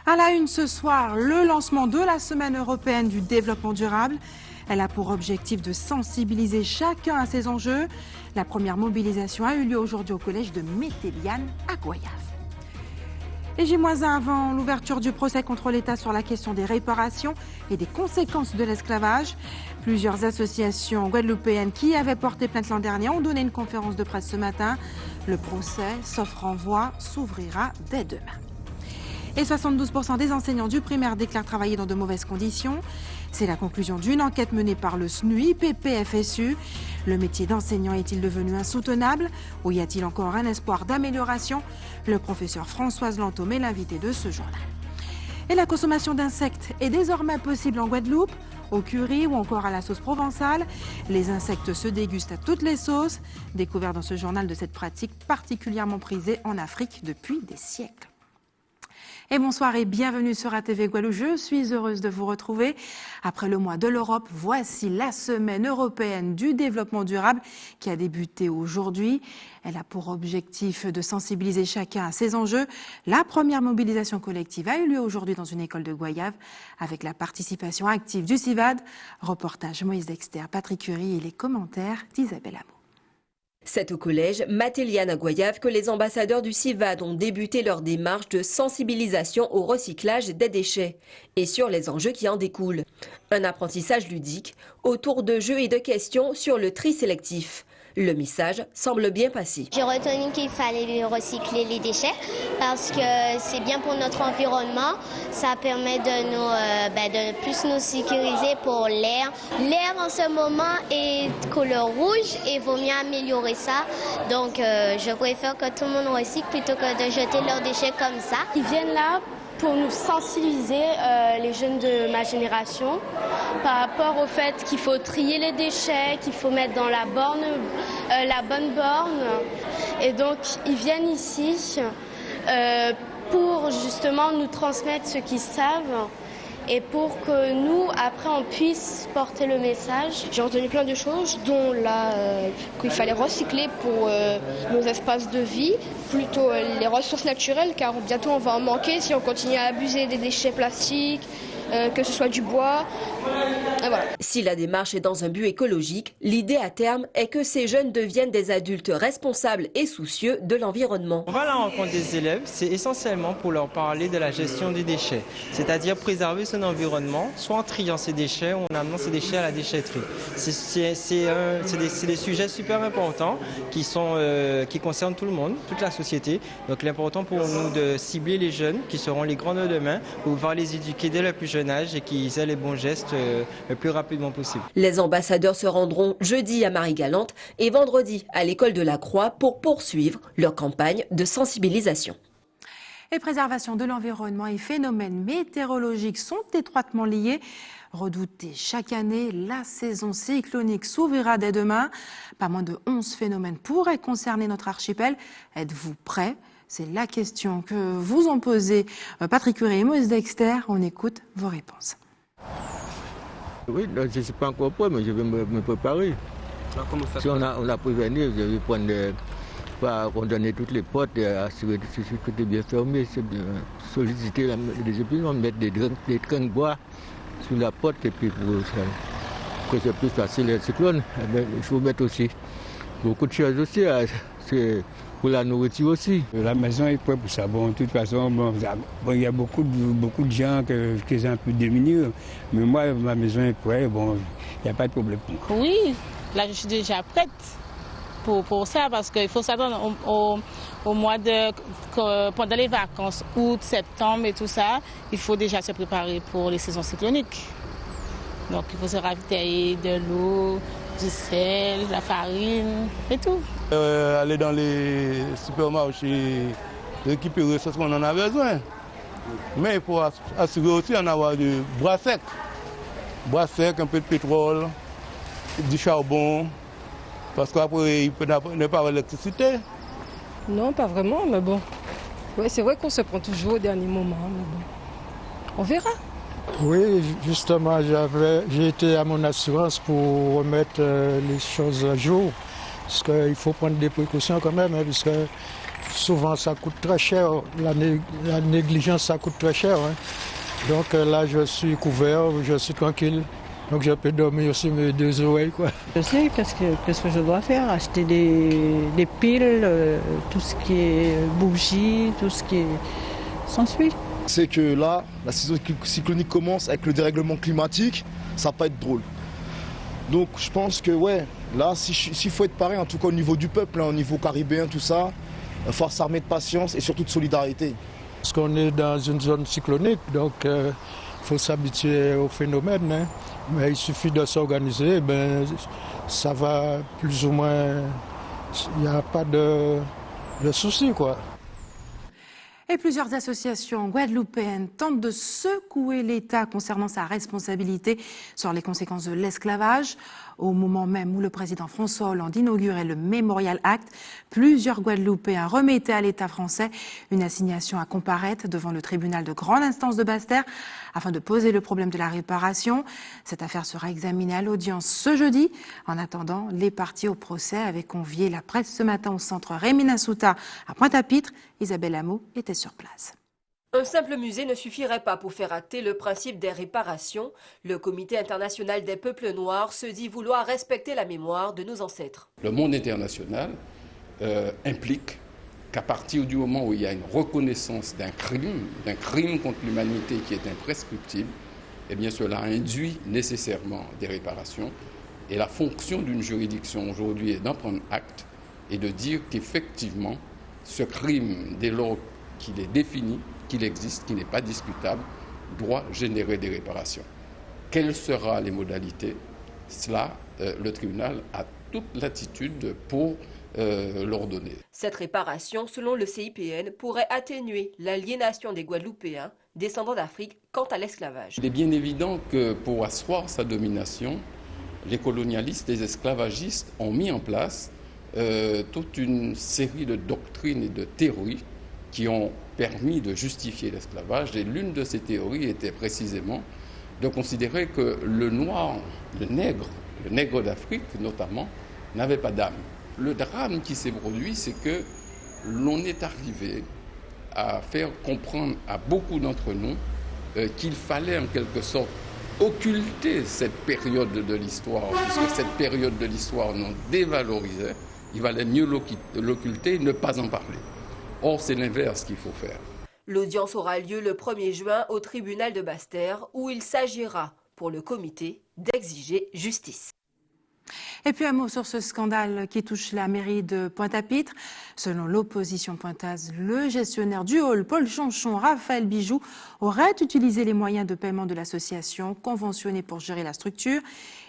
À la une ce soir, le lancement de la Semaine européenne du développement durable. Elle a pour objectif de sensibiliser chacun à ses enjeux. La première mobilisation a eu lieu aujourd'hui au collège de Météliane à Goyave. Et J-1 avant l'ouverture du procès contre l'État sur la question des réparations et des conséquences de l'esclavage. Plusieurs associations guadeloupéennes qui avaient porté plainte l'an dernier ont donné une conférence de presse ce matin. Le procès, sauf renvoi, s'ouvrira dès demain. Et 72% des enseignants du primaire déclarent travailler dans de mauvaises conditions. C'est la conclusion d'une enquête menée par le SNUI, PPFSU. Le métier d'enseignant est-il devenu insoutenable ou y a-t-il encore un espoir d'amélioration? Le professeur Françoise Lantôme est l'invité de ce journal. Et la consommation d'insectes est désormais possible en Guadeloupe, au curry ou encore à la sauce provençale. Les insectes se dégustent à toutes les sauces. Découvert dans ce journal de cette pratique particulièrement prisée en Afrique depuis des siècles. Et bonsoir et bienvenue sur ATV Guadeloupe. Je suis heureuse de vous retrouver. Après le mois de l'Europe, voici la Semaine européenne du développement durable qui a débuté aujourd'hui. Elle a pour objectif de sensibiliser chacun à ses enjeux. La première mobilisation collective a eu lieu aujourd'hui dans une école de Goyave avec la participation active du CIVAD. Reportage Moïse Dexter, Patrick Curie et les commentaires d'Isabelle Hameau. C'est au collège Météliane à Goyave que les ambassadeurs du CIVAD ont débuté leur démarche de sensibilisation au recyclage des déchets et sur les enjeux qui en découlent. Un apprentissage ludique autour de jeux et de questions sur le tri sélectif. Le message semble bien passé. J'ai retenu qu'il fallait recycler les déchets parce que c'est bien pour notre environnement. Ça permet de plus nous sécuriser pour l'air. L'air en ce moment est couleur rouge et il vaut mieux améliorer ça. Donc je préfère que tout le monde recycle plutôt que de jeter leurs déchets comme ça. Ils viennent là pour nous sensibiliser, les jeunes de ma génération, par rapport au fait qu'il faut trier les déchets, qu'il faut mettre dans la bonne borne. Et donc, ils viennent ici pour justement nous transmettre ce qu'ils savent et pour que nous, après, on puisse porter le message. J'ai retenu plein de choses, dont qu'il fallait recycler pour nos espaces de vie, plutôt les ressources naturelles, car bientôt on va en manquer si on continue à abuser des déchets plastiques, que ce soit du bois. Et voilà. Si la démarche est dans un but écologique, l'idée à terme est que ces jeunes deviennent des adultes responsables et soucieux de l'environnement. On va à la rencontre des élèves, c'est essentiellement pour leur parler de la gestion des déchets, c'est-à-dire préserver son environnement, soit en triant ses déchets ou en amenant ses déchets à la déchetterie. C'est des sujets super importants qui concernent tout le monde, toute la société. Donc l'important pour nous de cibler les jeunes qui seront les grands de demain, pour pouvoir les éduquer dès le plus jeune âge et qu'ils aient les bons gestes le plus rapidement possible. Les ambassadeurs se rendront jeudi à Marie-Galante et vendredi à l'école de la Croix pour poursuivre leur campagne de sensibilisation. Et préservation de l'environnement et phénomènes météorologiques sont étroitement liés. Redoutée chaque année, la saison cyclonique s'ouvrira dès demain. Pas moins de 11 phénomènes pourraient concerner notre archipel. Êtes-vous prêts ? C'est la question que vous ont posée Patrick Curie et Moïse Dexter. On écoute vos réponses. Oui, je ne suis pas encore prêt, mais je vais me préparer. Si on a prévenu, je vais prendre, condamner toutes les portes et assurer que tout est bien fermé. C'est bien solliciter les épisodes, mettre des trains de bois sur la porte et puis pour que c'est plus facile les cyclones. Il faut mettre aussi beaucoup de choses aussi. Pour la nourriture aussi. La maison est prête pour ça. Bon, de toute façon, il y a beaucoup de gens qui sont un peu démunis. Mais moi, ma maison est prête. Bon, il n'y a pas de problème. Oui, là, je suis déjà prête pour ça parce qu'il faut s'attendre au mois pendant les vacances, août, septembre et tout ça. Il faut déjà se préparer pour les saisons cycloniques. Donc, il faut se ravitailler de l'eau, du sel, la farine et tout. Aller dans les supermarchés, récupérer ce qu'on en a besoin. Mais il faut assurer aussi d'en avoir du bois sec. Bois sec, un peu de pétrole, du charbon, parce qu'après il peut ne pas avoir d'électricité. Non, pas vraiment, mais bon. Ouais, c'est vrai qu'on se prend toujours au dernier moment, mais bon. On verra. Oui, justement, j'ai été à mon assurance pour remettre les choses à jour. Parce qu'il faut prendre des précautions quand même, hein, parce que souvent ça coûte très cher. La négligence, ça coûte très cher. Hein. Donc là, je suis couvert, je suis tranquille. Donc je peux dormir sur mes deux oreilles, quoi. Je sais qu'est-ce que je dois faire, acheter des piles, tout ce qui est bougies, tout ce qui s'ensuit. C'est que là, la saison cyclonique commence avec le dérèglement climatique, ça va pas être drôle. Donc je pense que ouais, là, s'il faut être pareil, en tout cas au niveau du peuple, hein, au niveau caribéen, tout ça, il va falloir s'armer de patience et surtout de solidarité. Parce qu'on est dans une zone cyclonique, donc il faut s'habituer au phénomène. Hein. Mais il suffit de s'organiser, ben, ça va plus ou moins, il n'y a pas de souci, quoi. Et plusieurs associations guadeloupéennes tentent de secouer l'État concernant sa responsabilité sur les conséquences de l'esclavage. Au moment même où le président François Hollande inaugurait le Memorial Act, plusieurs Guadeloupéens remettaient à l'État français une assignation à comparaître devant le tribunal de grande instance de Basse-Terre afin de poser le problème de la réparation. Cette affaire sera examinée à l'audience ce jeudi. En attendant, les parties au procès avaient convié la presse ce matin au centre Rémy Nassouta à Pointe-à-Pitre. Isabelle Hameau était sur place. Un simple musée ne suffirait pas pour faire acter le principe des réparations. Le Comité international des peuples noirs se dit vouloir respecter la mémoire de nos ancêtres. Le monde international implique qu'à partir du moment où il y a une reconnaissance d'un crime contre l'humanité qui est imprescriptible, eh bien cela induit nécessairement des réparations. Et la fonction d'une juridiction aujourd'hui est d'en prendre acte et de dire qu'effectivement, ce crime, dès lors qu'il est défini, qu'il existe, qui n'est pas discutable, doit générer des réparations. Quelles seront les modalités? Cela, le tribunal a toute latitude pour l'ordonner. Cette réparation, selon le CIPN, pourrait atténuer l'aliénation des Guadeloupéens, descendants d'Afrique, quant à l'esclavage. Il est bien évident que pour asseoir sa domination, les colonialistes, les esclavagistes ont mis en place toute une série de doctrines et de théories qui ont permis de justifier l'esclavage. Et l'une de ces théories était précisément de considérer que le noir, le nègre d'Afrique notamment, n'avait pas d'âme. Le drame qui s'est produit, c'est que l'on est arrivé à faire comprendre à beaucoup d'entre nous qu'il fallait en quelque sorte occulter cette période de l'histoire, puisque cette période de l'histoire nous dévalorisait. Il valait mieux l'occulter et ne pas en parler. Or, c'est l'inverse qu'il faut faire. L'audience aura lieu le 1er juin au tribunal de Basse-Terre où il s'agira pour le comité d'exiger justice. Et puis un mot sur ce scandale qui touche la mairie de Pointe-à-Pitre. Selon l'opposition pointaise, le gestionnaire du hall, Paul Chanchon, Raphaël Bijoux, aurait utilisé les moyens de paiement de l'association conventionnée pour gérer la structure.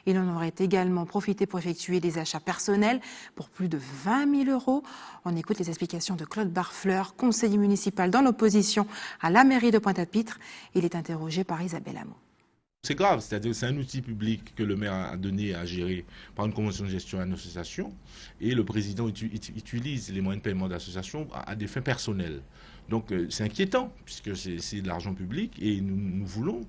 Il en aurait également profité pour effectuer des achats personnels pour plus de 20 000 €. On écoute les explications de Claude Barfleur, conseiller municipal dans l'opposition à la mairie de Pointe-à-Pitre. Il est interrogé par Isabelle Hameau. C'est grave, c'est-à-dire que c'est un outil public que le maire a donné à gérer par une convention de gestion à une association et le président utilise les moyens de paiement de l'association à des fins personnelles. Donc c'est inquiétant puisque c'est de l'argent public et nous voulons,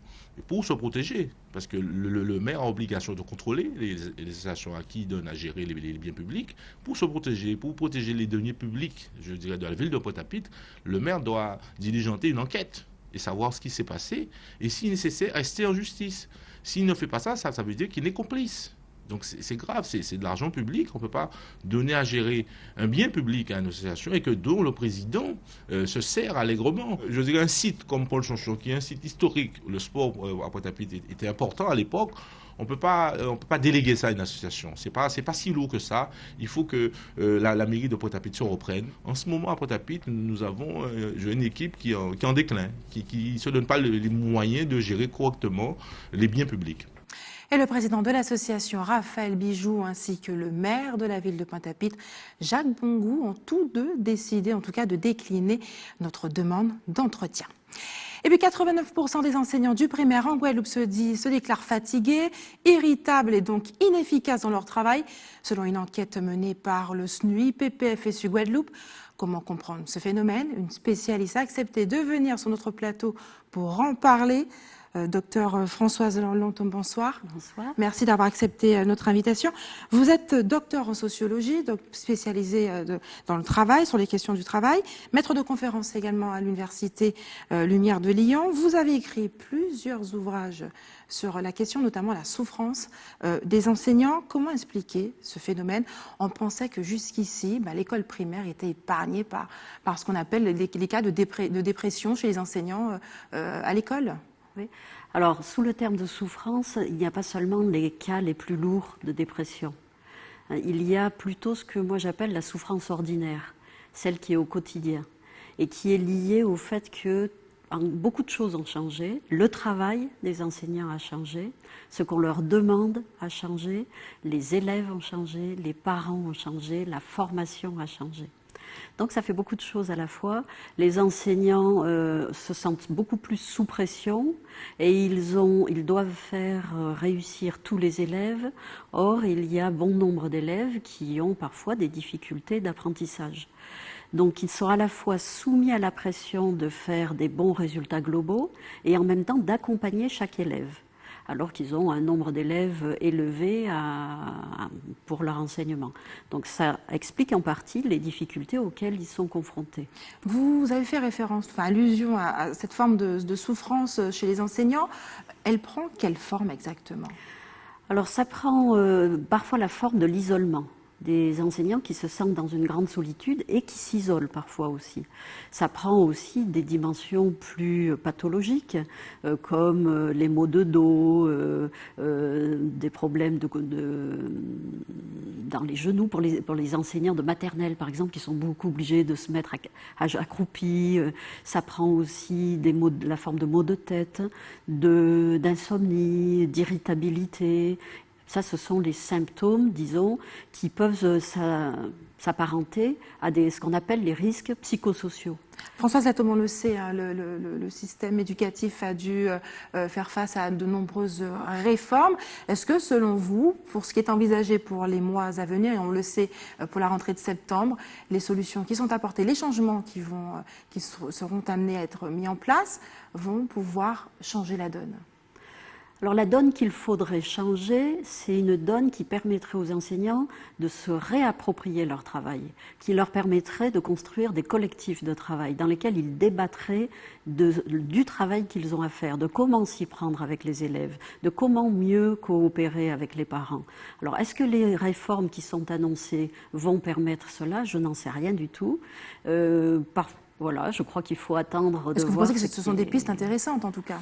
pour se protéger, parce que le maire a obligation de contrôler les associations à qui il donne à gérer les biens publics, pour se protéger, pour protéger les deniers publics, je dirais, de la ville de Pointe-à-Pitre, le maire doit diligenter une enquête et savoir ce qui s'est passé, et si nécessaire, rester en justice. S'il ne fait pas ça, ça veut dire qu'il est complice. Donc c'est grave, c'est de l'argent public, on ne peut pas donner à gérer un bien public à une association et que dont le président se sert allègrement. Je dirais un site comme Paul Chanchon, qui est un site historique, le sport à Pointe-à-Pitre était important à l'époque. On peut pas déléguer ça à une association. C'est pas si lourd que ça. Il faut que la mairie de Pointe-à-Pitre se reprenne. En ce moment, à Pointe-à-Pitre, nous avons une équipe qui est en déclin, qui ne se donne pas les moyens de gérer correctement les biens publics. Et le président de l'association, Raphaël Bijoux, ainsi que le maire de la ville de Pointe-à-Pitre, Jacques Bongou, ont tous deux décidé, en tout cas, de décliner notre demande d'entretien. Et puis 89% des enseignants du primaire en Guadeloupe se déclarent fatigués, irritables et donc inefficaces dans leur travail, selon une enquête menée par le SNUI, PPFSU Guadeloupe. Comment comprendre ce phénomène? Une spécialiste a accepté de venir sur notre plateau pour en parler. Docteur Françoise Lantom, bonsoir. Bonsoir. Merci d'avoir accepté notre invitation. Vous êtes docteur en sociologie, donc spécialisé dans le travail, sur les questions du travail, maître de conférence également à l'université Lumière de Lyon. Vous avez écrit plusieurs ouvrages sur la question, notamment la souffrance des enseignants. Comment expliquer ce phénomène? On pensait que jusqu'ici, l'école primaire était épargnée par ce qu'on appelle les cas de dépression chez les enseignants à l'école. Oui. Alors, sous le terme de souffrance, il n'y a pas seulement les cas les plus lourds de dépression. Il y a plutôt ce que moi j'appelle la souffrance ordinaire, celle qui est au quotidien, et qui est liée au fait que beaucoup de choses ont changé. Le travail des enseignants a changé, ce qu'on leur demande a changé, les élèves ont changé, les parents ont changé, la formation a changé. Donc ça fait beaucoup de choses à la fois. Les enseignants se sentent beaucoup plus sous pression et ils doivent faire réussir tous les élèves. Or, il y a bon nombre d'élèves qui ont parfois des difficultés d'apprentissage. Donc ils sont à la fois soumis à la pression de faire des bons résultats globaux et en même temps d'accompagner chaque élève, alors qu'ils ont un nombre d'élèves élevé pour leur enseignement. Donc ça explique en partie les difficultés auxquelles ils sont confrontés. Vous avez fait référence, allusion à cette forme de souffrance chez les enseignants. Elle prend quelle forme exactement? Alors ça prend parfois la forme de l'isolement. Des enseignants qui se sentent dans une grande solitude et qui s'isolent parfois aussi. Ça prend aussi des dimensions plus pathologiques, comme les maux de dos, des problèmes dans les genoux pour les enseignants de maternelle, par exemple, qui sont beaucoup obligés de se mettre accroupis. Ça prend aussi la forme de maux de tête, d'insomnie, d'irritabilité. Ça, ce sont les symptômes, disons, qui peuvent s'apparenter à ce qu'on appelle les risques psychosociaux. Françoise Lantom, on le sait, le système éducatif a dû faire face à de nombreuses réformes. Est-ce que, selon vous, pour ce qui est envisagé pour les mois à venir, et on le sait pour la rentrée de septembre, les solutions qui sont apportées, les changements qui seront amenés à être mis en place, vont pouvoir changer la donne? Alors la donne qu'il faudrait changer, c'est une donne qui permettrait aux enseignants de se réapproprier leur travail, qui leur permettrait de construire des collectifs de travail dans lesquels ils débattraient du travail qu'ils ont à faire, de comment s'y prendre avec les élèves, de comment mieux coopérer avec les parents. Alors est-ce que les réformes qui sont annoncées vont permettre cela? Je n'en sais rien du tout. Voilà, je crois qu'il faut attendre. Est-ce que vous pensez que ce sont des pistes intéressantes en tout cas?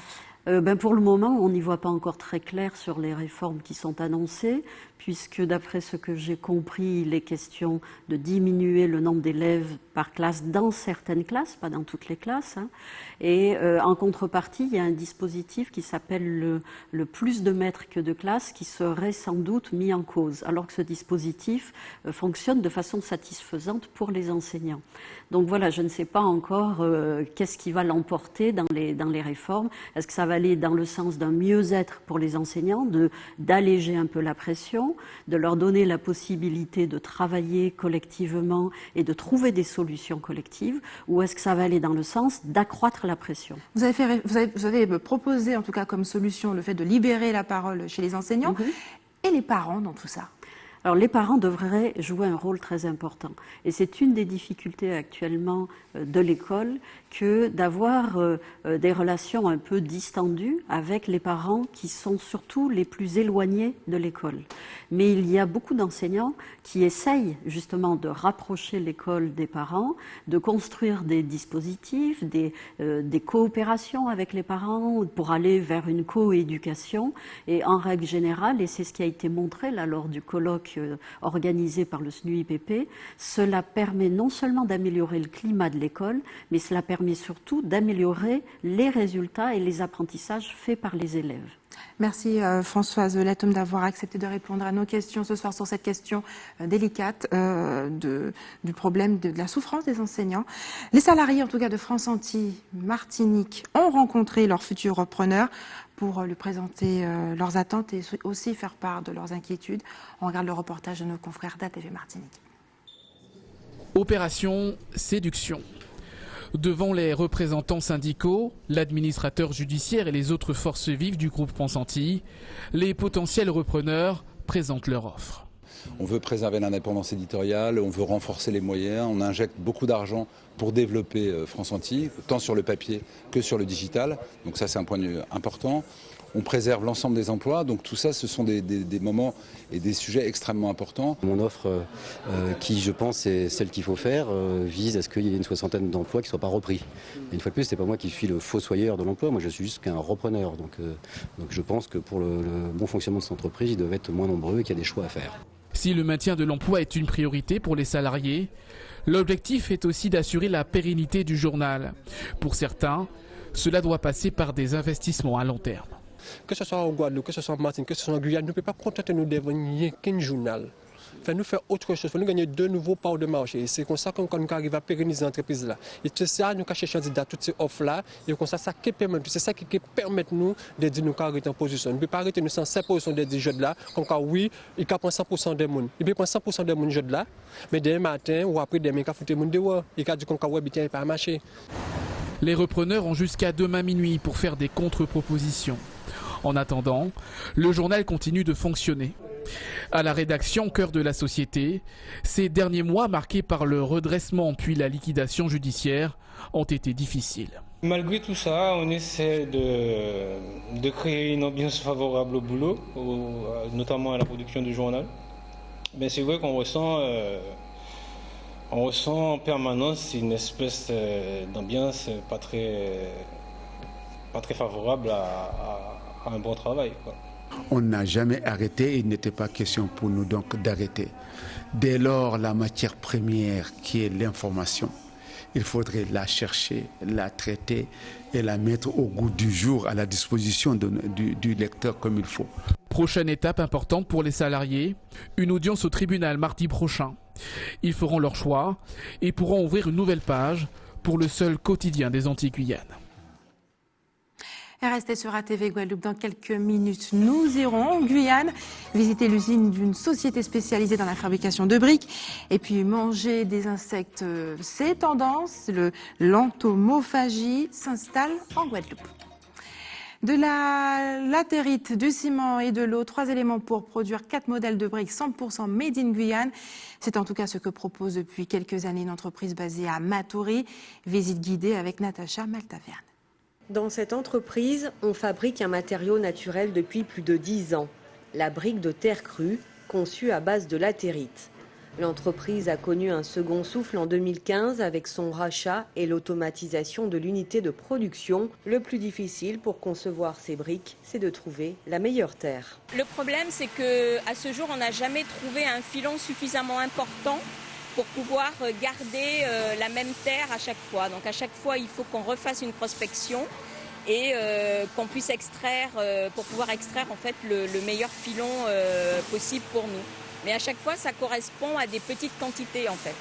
Pour le moment, on n'y voit pas encore très clair sur les réformes qui sont annoncées, puisque d'après ce que j'ai compris, il est question de diminuer le nombre d'élèves par classe dans certaines classes, pas dans toutes les classes. Et en contrepartie, il y a un dispositif qui s'appelle le plus de maîtres que de classes, qui serait sans doute mis en cause, alors que ce dispositif fonctionne de façon satisfaisante pour les enseignants. Donc voilà, je ne sais pas encore qu'est-ce qui va l'emporter dans les réformes. Est-ce que ça va aller dans le sens d'un mieux-être pour les enseignants, d'alléger un peu la pression, de leur donner la possibilité de travailler collectivement et de trouver des solutions collectives, ou est-ce que ça va aller dans le sens d'accroître la pression? Vous avez proposé, en tout cas comme solution, le fait de libérer la parole chez les enseignants et les parents dans tout ça. Alors les parents devraient jouer un rôle très important. Et c'est une des difficultés actuellement de l'école que d'avoir des relations un peu distendues avec les parents qui sont surtout les plus éloignés de l'école. Mais il y a beaucoup d'enseignants qui essayent justement de rapprocher l'école des parents, de construire des dispositifs, des coopérations avec les parents pour aller vers une coéducation. Et en règle générale, et c'est ce qui a été montré là lors du colloque organisé par le SNUIPP, cela permet non seulement d'améliorer le climat de l'école, mais cela permet surtout d'améliorer les résultats et les apprentissages faits par les élèves. Merci Françoise Lantom d'avoir accepté de répondre à nos questions ce soir sur cette question délicate du problème de la souffrance des enseignants. Les salariés en tout cas de France Antilles, Martinique ont rencontré leur futur repreneur pour lui présenter leurs attentes et aussi faire part de leurs inquiétudes. On regarde le reportage de nos confrères d'ATV Martinique. Opération séduction. Devant les représentants syndicaux, l'administrateur judiciaire et les autres forces vives du groupe France-Antilles, les potentiels repreneurs présentent leur offre. On veut préserver l'indépendance éditoriale, on veut renforcer les moyens, on injecte beaucoup d'argent pour développer France-Antilles, tant sur le papier que sur le digital. Donc ça, c'est un point important. On préserve l'ensemble des emplois, donc tout ça, ce sont des moments et des sujets extrêmement importants. Mon offre, qui je pense est celle qu'il faut faire, vise à ce qu'il y ait une 60aine d'emplois qui ne soient pas repris. Et une fois de plus, ce n'est pas moi qui suis le fossoyeur de l'emploi, moi je suis juste qu'un repreneur. Donc je pense que pour le bon fonctionnement de cette entreprise, ils doivent être moins nombreux et qu'il y a des choix à faire. Si le maintien de l'emploi est une priorité pour les salariés, l'objectif est aussi d'assurer la pérennité du journal. Pour certains, cela doit passer par des investissements à long terme. Que ce soit en Guadeloupe, que ce soit en Martinique, que ce soit en Guyane, nous ne pouvons pas contenter nous devenir qu'un journal. Enfin, nous faire autre chose, nous gagner de nouveaux parts de marché. C'est comme ça qu'on arrive à pérenniser l'entreprise là. Et c'est ça, nous cherchons à toutes ces offres là. Et comme ça, c'est ça qui permet nous de dire nous arrêter en position. Nous ne pouvons pas arrêter nous sans cette position des jeux là. Comme quoi, oui, il peut prendre 100% des monde. Il peut prendre 100% des monde jeux là. Mais demain matin ou après demain, il peut foutre les monde dehors. Il peut dire comme quoi, ouais, il peut pas marcher. Les repreneurs ont jusqu'à demain minuit pour faire des contre-propositions. En attendant, le journal continue de fonctionner. À la rédaction, cœur de la société, ces derniers mois marqués par le redressement puis la liquidation judiciaire ont été difficiles. Malgré tout ça, on essaie de créer une ambiance favorable au boulot, notamment à la production du journal. Mais c'est vrai qu'on ressent en permanence une espèce d'ambiance pas très favorable à un bon travail, quoi. On n'a jamais arrêté, il n'était pas question pour nous donc d'arrêter. Dès lors, la matière première qui est l'information, il faudrait la chercher, la traiter et la mettre au goût du jour à la disposition du lecteur comme il faut. Prochaine étape importante pour les salariés, une audience au tribunal mardi prochain. Ils feront leur choix et pourront ouvrir une nouvelle page pour le seul quotidien des Antilles-Guyane. Restez sur ATV Guadeloupe dans quelques minutes. Nous irons en Guyane visiter l'usine d'une société spécialisée dans la fabrication de briques et puis manger des insectes. C'est tendance, le l'entomophagie s'installe en Guadeloupe. De la latérite, du ciment et de l'eau, 3 éléments pour produire 4 modèles de briques 100% made in Guyane. C'est en tout cas ce que propose depuis quelques années une entreprise basée à Matoury. Visite guidée avec Natacha Maltaverne. Dans cette entreprise, on fabrique un matériau naturel depuis plus de 10 ans, la brique de terre crue, conçue à base de latérite. L'entreprise a connu un second souffle en 2015 avec son rachat et l'automatisation de l'unité de production. Le plus difficile pour concevoir ces briques, c'est de trouver la meilleure terre. Le problème, c'est qu'à ce jour, on n'a jamais trouvé un filon suffisamment important pour pouvoir garder la même terre à chaque fois. Donc à chaque fois, il faut qu'on refasse une prospection et qu'on puisse extraire, pour pouvoir extraire en fait le meilleur filon possible pour nous. Mais à chaque fois, ça correspond à des petites quantités en fait.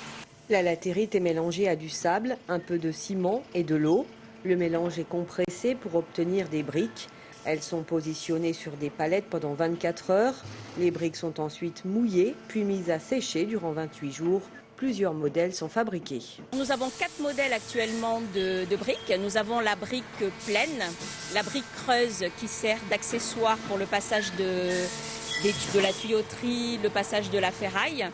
La latérite est mélangée à du sable, un peu de ciment et de l'eau. Le mélange est compressé pour obtenir des briques. Elles sont positionnées sur des palettes pendant 24 heures. Les briques sont ensuite mouillées, puis mises à sécher durant 28 jours. Plusieurs modèles sont fabriqués. Nous avons 4 modèles actuellement de briques. Nous avons la brique pleine, la brique creuse qui sert d'accessoire pour le passage de la tuyauterie, le passage de la ferraille.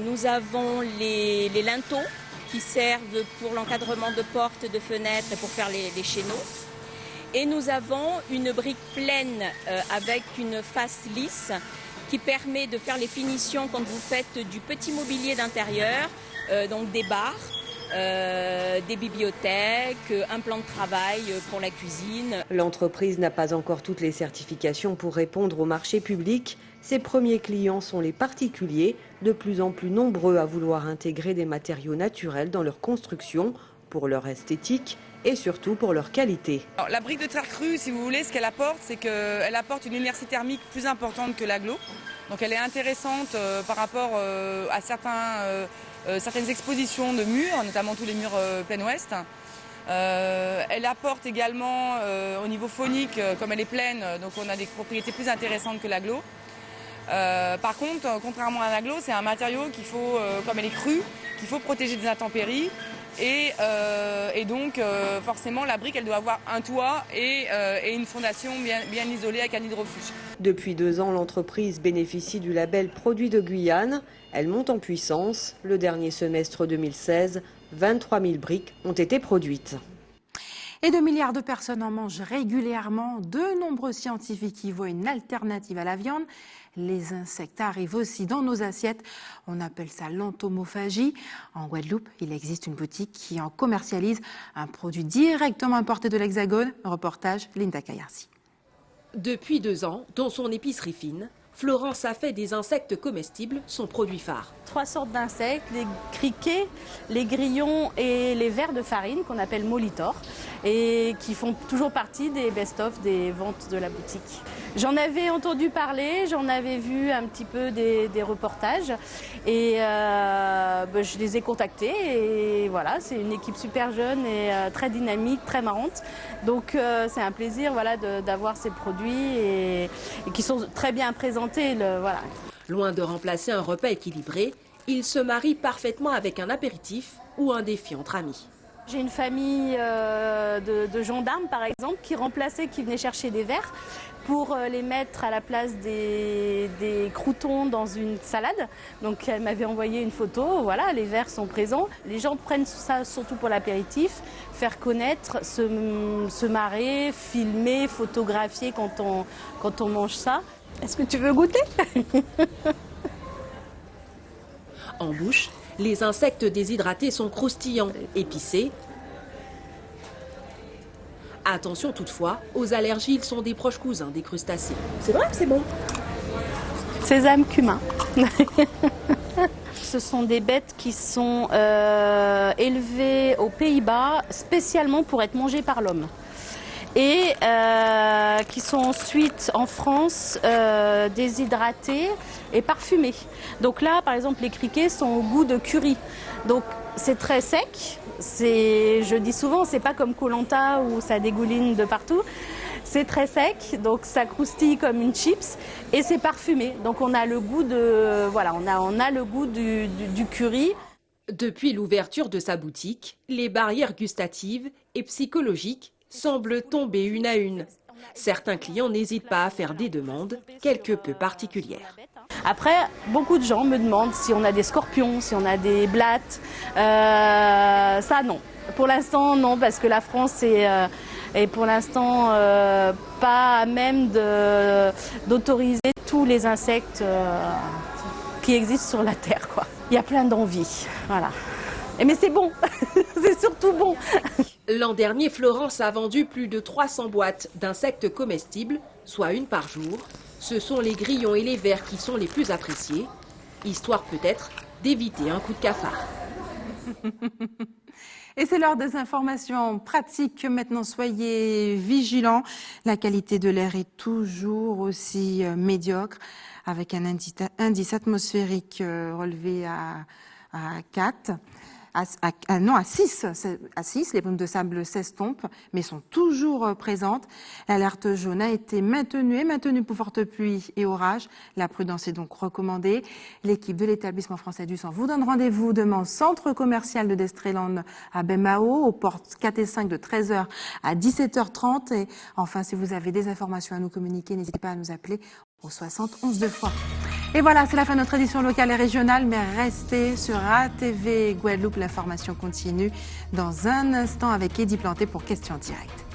Nous avons les linteaux qui servent pour l'encadrement de portes, de fenêtres et pour faire les chéneaux. Et nous avons une brique pleine avec une face lisse qui permet de faire les finitions quand vous faites du petit mobilier d'intérieur, donc des bars, des bibliothèques, un plan de travail pour la cuisine. L'entreprise n'a pas encore toutes les certifications pour répondre au marché public. Ses premiers clients sont les particuliers, de plus en plus nombreux à vouloir intégrer des matériaux naturels dans leur construction pour leur esthétique et surtout pour leur qualité. Alors, la brique de terre crue, si vous voulez, ce qu'elle apporte, c'est qu'elle apporte une inertie thermique plus importante que l'agglo. Donc elle est intéressante par rapport à certaines expositions de murs, notamment tous les murs plein ouest. Elle apporte également au niveau phonique, comme elle est pleine, donc on a des propriétés plus intéressantes que l'agglo. Par contre, contrairement à l'agglo, c'est un matériau qu'il faut, comme elle est crue, qu'il faut protéger des intempéries. Et donc forcément la brique elle doit avoir un toit et une fondation bien isolée avec un nid de refuge. Depuis 2 ans, l'entreprise bénéficie du label Produit de Guyane. Elle monte en puissance. Le dernier semestre 2016, 23 000 briques ont été produites. Et 2 milliards de personnes en mangent régulièrement. De nombreux scientifiques y voient une alternative à la viande. Les insectes arrivent aussi dans nos assiettes. On appelle ça l'entomophagie. En Guadeloupe, il existe une boutique qui en commercialise un produit directement importé de l'Hexagone. Reportage Linda Kayarsi. Depuis 2 ans, dans son épicerie fine, Florence a fait des insectes comestibles son produit phare. 3 sortes d'insectes, les criquets, les grillons et les vers de farine qu'on appelle molitor et qui font toujours partie des best-of des ventes de la boutique. J'en avais entendu parler, j'en avais vu un petit peu des reportages et je les ai contactés et voilà, c'est une équipe super jeune et très dynamique, très marrante. Donc c'est un plaisir voilà, d'avoir ces produits et qui sont très bien présentés. Voilà. Loin de remplacer un repas équilibré, il se marie parfaitement avec un apéritif ou un défi entre amis. J'ai une famille de gendarmes, par exemple, qui venaient chercher des vers pour les mettre à la place des croûtons dans une salade. Donc elle m'avait envoyé une photo, voilà, les vers sont présents. Les gens prennent ça surtout pour l'apéritif, faire connaître, se marrer, filmer, photographier quand on mange ça. Est-ce que tu veux goûter? En bouche, les insectes déshydratés sont croustillants, épicés. Attention toutefois, aux allergies, ils sont des proches cousins des crustacés. C'est vrai que c'est bon. Sésame cumin. Ce sont des bêtes qui sont élevées aux Pays-Bas spécialement pour être mangées par l'homme. Et qui sont ensuite en France déshydratées et parfumées. Donc là, par exemple, les criquets sont au goût de curry. Donc c'est très sec. Je dis souvent, c'est pas comme Koh-Lanta où ça dégouline de partout. C'est très sec, donc ça croustille comme une chips et c'est parfumé. Donc on a le goût on a le goût du curry. Depuis l'ouverture de sa boutique, les barrières gustatives et psychologiques semblent tomber une à une. Certains clients n'hésitent pas à faire des demandes quelque peu particulières. Après, beaucoup de gens me demandent si on a des scorpions, si on a des blattes. Ça, non. Pour l'instant, non, parce que la France est pour l'instant pas à même d'autoriser tous les insectes qui existent sur la Terre, quoi. Il y a plein d'envies, voilà. Mais c'est bon, c'est surtout bon. L'an dernier, Florence a vendu plus de 300 boîtes d'insectes comestibles, soit une par jour. Ce sont les grillons et les vers qui sont les plus appréciés, histoire peut-être d'éviter un coup de cafard. Et c'est l'heure des informations pratiques. Maintenant, soyez vigilants. La qualité de l'air est toujours aussi médiocre, avec un indice atmosphérique relevé à 4. À 6, les brumes de sable s'estompent, mais sont toujours présentes. L'alerte jaune a été maintenue pour fortes pluies et orages. La prudence est donc recommandée. L'équipe de l'établissement français du sang vous donne rendez-vous demain au centre commercial de Destréland à Bemao, aux portes 4 et 5 de 13h à 17h30. Et enfin, si vous avez des informations à nous communiquer, n'hésitez pas à nous appeler au 71 2 fois. Et voilà, c'est la fin de notre édition locale et régionale, mais restez sur ATV Guadeloupe, l'information continue dans un instant avec Eddie Planté pour Questions Directes.